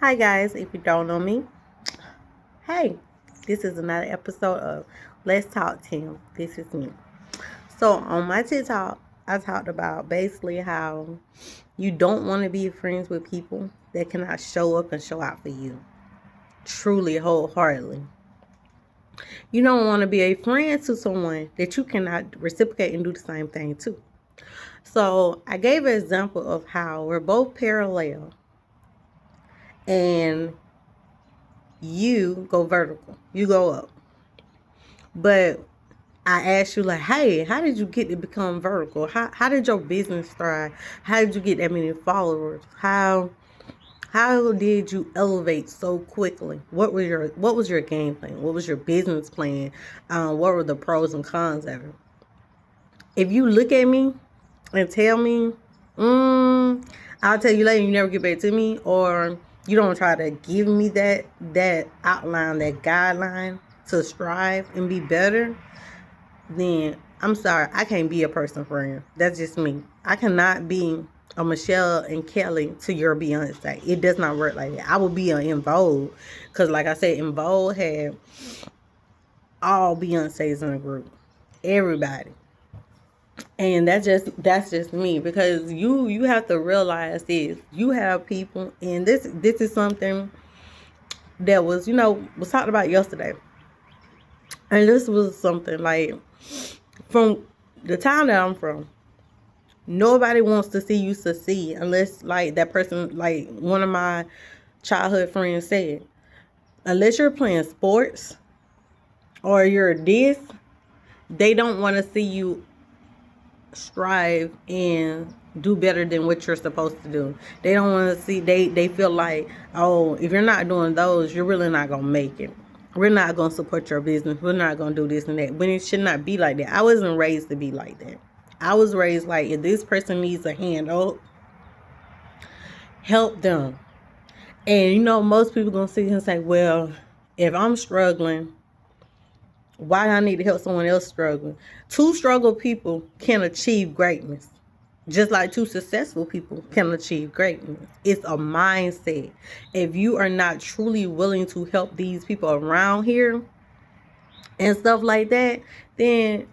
Hi guys, if you don't know me, hey, this is another episode of Let's Talk T.I.M. This is me. So on my TikTok, I talked about basically how you don't want to be friends with people that cannot show up and show out for you. Truly, wholeheartedly. You don't want to be a friend to someone that you cannot reciprocate and do the same thing to. So I gave an example of how we're both parallel and you go vertical. You go up. But I asked you, like, hey, how did you get to become vertical? How did your business thrive? How did you get that many followers? How did you elevate so quickly? What was your game plan? What was your business plan? What were the pros and cons of it? If you look at me and tell me, I'll tell you later, you never get back to me, or you don't try to give me that outline, that guideline to strive and be better, then I'm sorry, I can't be a person friend. That's just me. I cannot be a Michelle and Kelly to your Beyonce. It does not work like that. I would be an En Vogue, because like I said, En Vogue had all Beyonces in the group, everybody. And that's just me, because you have to realize this. You have people, and this is something that was talked about yesterday. And this was something like, from the town that I'm from, nobody wants to see you succeed unless, like that person, like one of my childhood friends said, unless you're playing sports or you're this, they don't want to see you strive and do better than what you're supposed to do. They don't want to see, they feel like, oh, if you're not doing those, you're really not gonna make it. We're not gonna support your business. We're not gonna do this and that. When it should not be like that. I wasn't raised to be like that. I was raised like, if this person needs a hand up, help them. And most people gonna sit here and say, well, if I'm struggling, why do I need to help someone else struggling? Two struggle people can achieve greatness, just like two successful people can achieve greatness. It's a mindset. If you are not truly willing to help these people around here and stuff like that, then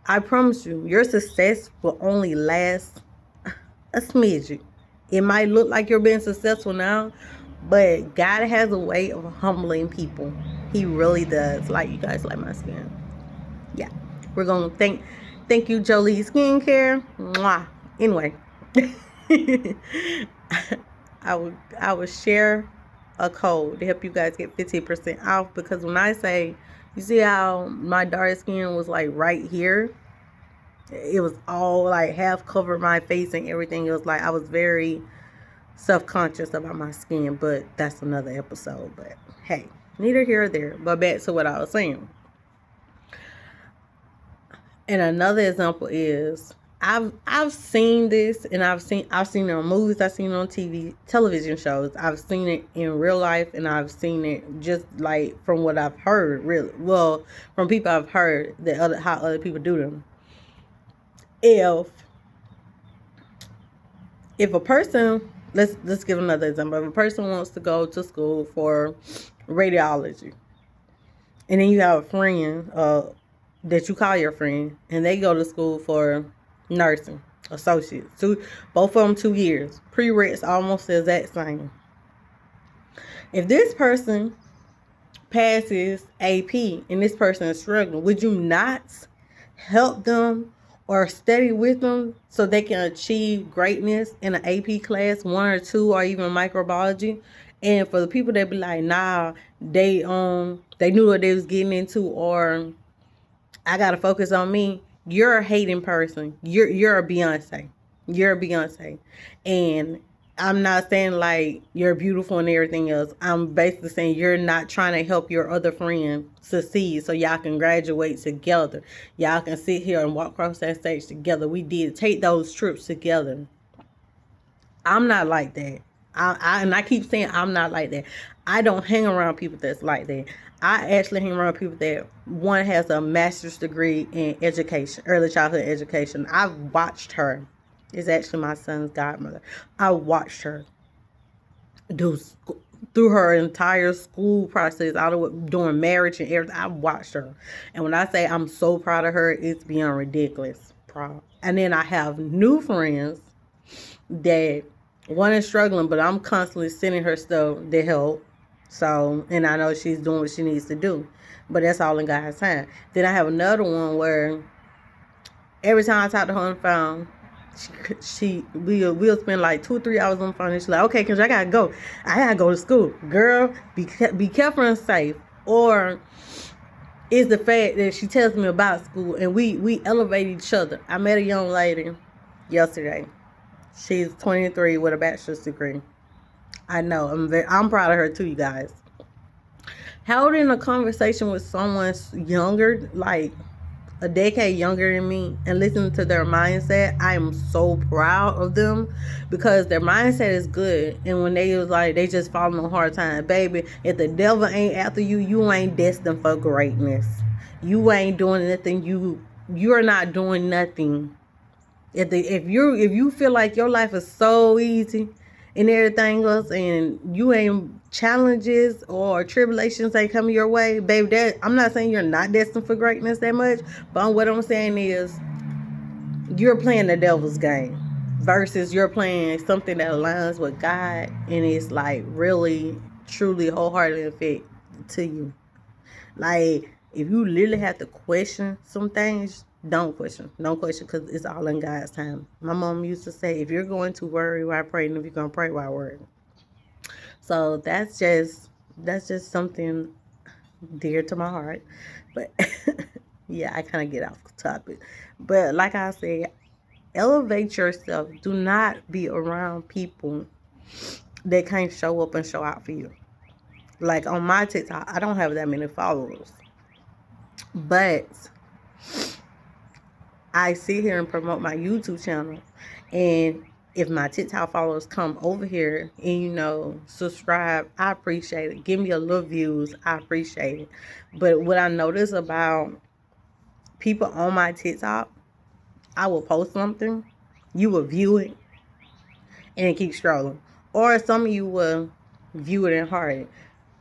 I promise you, your success will only last a smidgen. It might look like you're being successful now, but God has a way of humbling people. He really does. Like, you guys like my skin. Yeah. We're gonna thank you, Jolie Skincare. Mwah. Anyway. I would share a code to help you guys get 15% off, because when I say, you see how my dark skin was like right here? It was all like half covered my face and everything. It was like I was very self-conscious about my skin, but that's another episode. But hey, neither here or there. But back to what I was saying. And another example is, I've seen this, and I've seen it on movies, I've seen it on television shows, I've seen it in real life, and I've seen it just like from what I've heard, really, well, from people I've heard that how other people do them. If a person, let's give another example. If a person wants to go to school for radiology, and then you have a friend that you call your friend, and they go to school for nursing associates, both of them 2 years, prereqs almost the exact same. If this person passes AP and this person is struggling, would you not help them or study with them so they can achieve greatness in an AP class, 1 or 2, or even microbiology? And for the people that be like, nah, they knew what they was getting into, or I gotta focus on me. You're a hating person. You're a Beyonce. You're a Beyonce. And I'm not saying like you're beautiful and everything else. I'm basically saying you're not trying to help your other friend succeed so y'all can graduate together. Y'all can sit here and walk across that stage together. We did take those trips together. I'm not like that. I keep saying I'm not like that. I don't hang around people that's like that. I actually hang around people that one has a master's degree in education, early childhood education. I've watched her. It's actually my son's godmother. I watched her do through her entire school process, all the way doing marriage and everything. I watched her, and when I say I'm so proud of her, it's beyond ridiculous. Proud. And then I have new friends that one is struggling, but I'm constantly sending her stuff to help. So, and I know she's doing what she needs to do, but that's all in God's time. Then I have another one where every time I talk to her on the phone, we'll spend like 2 or 3 hours on the phone. And she's like, okay, cause I gotta go. I gotta go to school. Girl, be careful and safe. Or it's the fact that she tells me about school and we elevate each other. I met a young lady yesterday. She's 23 with a bachelor's degree. I know. I'm proud of her too, you guys. Holding a conversation with someone younger, like a decade younger than me, and listening to their mindset, I am so proud of them because their mindset is good. And when they was like, they just falling on hard times, baby, if the devil ain't after you, you ain't destined for greatness. You ain't doing nothing. You're not doing nothing. If you feel like your life is so easy and everything else, and you ain't challenges or tribulations ain't coming your way, baby, that I'm not saying you're not destined for greatness that much, but what I'm saying is you're playing the devil's game versus you're playing something that aligns with God and it's like really truly wholeheartedly fit to you. Like, if you literally have to question some things, don't question. Don't question because it's all in God's time. My mom used to say, if you're going to worry while praying, if you're going to pray while worrying. So that's just something dear to my heart. But yeah, I kind of get off topic. But like I said, elevate yourself. Do not be around people that can't show up and show out for you. Like on my TikTok, I don't have that many followers. But I sit here and promote my YouTube channel. And if my TikTok followers come over here and, subscribe, I appreciate it. Give me a little views, I appreciate it. But what I notice about people on my TikTok, I will post something, you will view it, and keep scrolling. Or some of you will view it and heart it.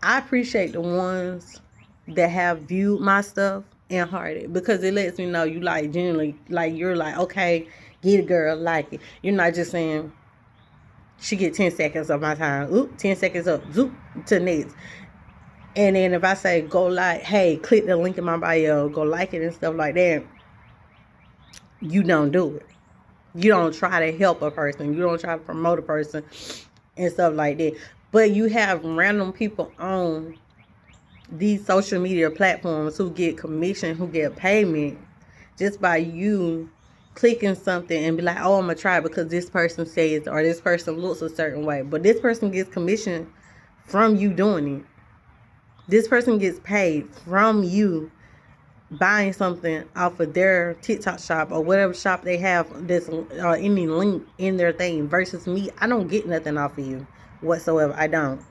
I appreciate the ones that have viewed my stuff and heart it because it lets me know you like genuinely, like you're like, okay, get it, girl, like it. You're not just saying she get 10 seconds of my time. Oop, 10 seconds up, zoop to next. And then if I say go like, hey, click the link in my bio, go like it and stuff like that, you don't do it. You don't try to help a person. You don't try to promote a person and stuff like that. But you have random people on these social media platforms who get commission, who get payment just by you clicking something and be like, oh, I'm going to try it because this person says or this person looks a certain way. But this person gets commission from you doing it. This person gets paid from you buying something off of their TikTok shop or whatever shop they have that's any link in their thing versus me. I don't get nothing off of you whatsoever. I don't.